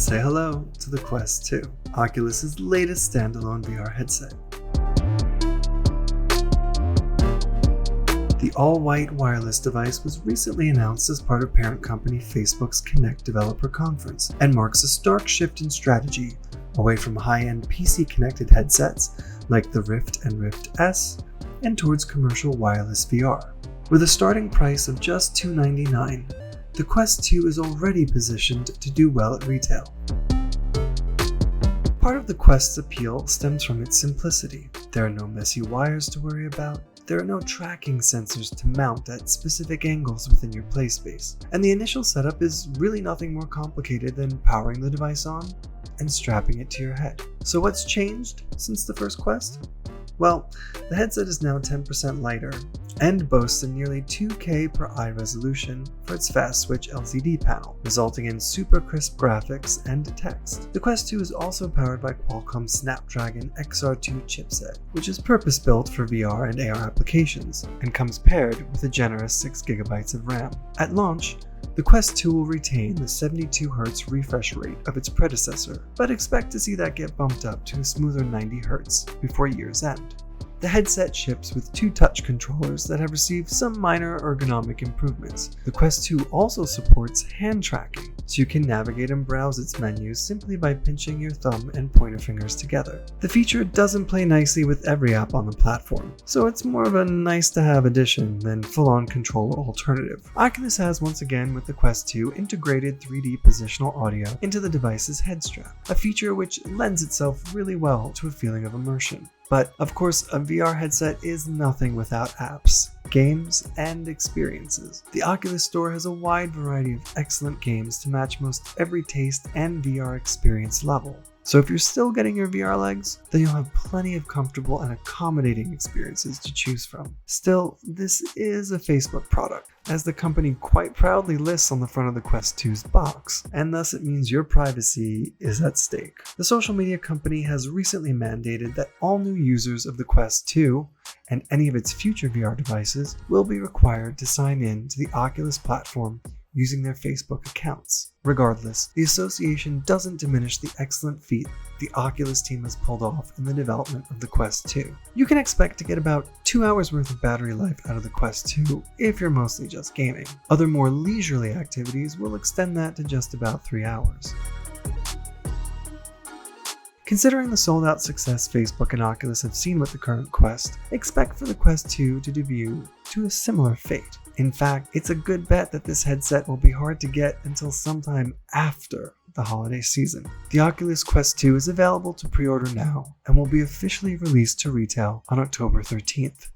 Say hello to the Quest 2, Oculus's latest standalone VR headset. The all-white wireless device was recently announced as part of parent company Facebook's Connect Developer Conference and marks a stark shift in strategy away from high-end PC-connected headsets like the Rift and Rift S and towards commercial wireless VR. With a starting price of just $299, the Quest 2 is already positioned to do well at retail. Part of the Quest's appeal stems from its simplicity. There are no messy wires to worry about, there are no tracking sensors to mount at specific angles within your play space, and the initial setup is really nothing more complicated than powering the device on and strapping it to your head. So what's changed since the first Quest? Well, the headset is now 10% lighter and boasts a nearly 2K per eye resolution for its fast switch LCD panel, resulting in super crisp graphics and text. The Quest 2 is also powered by Qualcomm's Snapdragon XR2 chipset, which is purpose-built for VR and AR applications, and comes paired with a generous 6GB of RAM. At launch, the Quest 2 will retain the 72Hz refresh rate of its predecessor, but expect to see that get bumped up to a smoother 90Hz before year's end. The headset ships with 2 touch controllers that have received some minor ergonomic improvements. The Quest 2 also supports hand tracking, so you can navigate and browse its menus simply by pinching your thumb and pointer fingers together. The feature doesn't play nicely with every app on the platform, so it's more of a nice-to-have addition than full-on controller alternative. Oculus has once again with the Quest 2 integrated 3D positional audio into the device's head strap, a feature which lends itself really well to a feeling of immersion. But of course, a VR headset is nothing without apps, games, and experiences. The Oculus Store has a wide variety of excellent games to match most every taste and VR experience level. So if you're still getting your VR legs, then you'll have plenty of comfortable and accommodating experiences to choose from. Still, this is a Facebook product, as the company quite proudly lists on the front of the Quest 2's box, and thus it means your privacy is at stake. The social media company has recently mandated that all new users of the Quest 2 and any of its future VR devices will be required to sign in to the Oculus platform using their Facebook accounts. Regardless, the association doesn't diminish the excellent feat the Oculus team has pulled off in the development of the Quest 2. You can expect to get about 2 hours worth of battery life out of the Quest 2 if you're mostly just gaming. Other more leisurely activities will extend that to just about 3 hours. Considering the sold-out success Facebook and Oculus have seen with the current Quest, expect for the Quest 2 to debut to a similar fate. In fact, it's a good bet that this headset will be hard to get until sometime after the holiday season. The Oculus Quest 2 is available to pre-order now and will be officially released to retail on October 13th.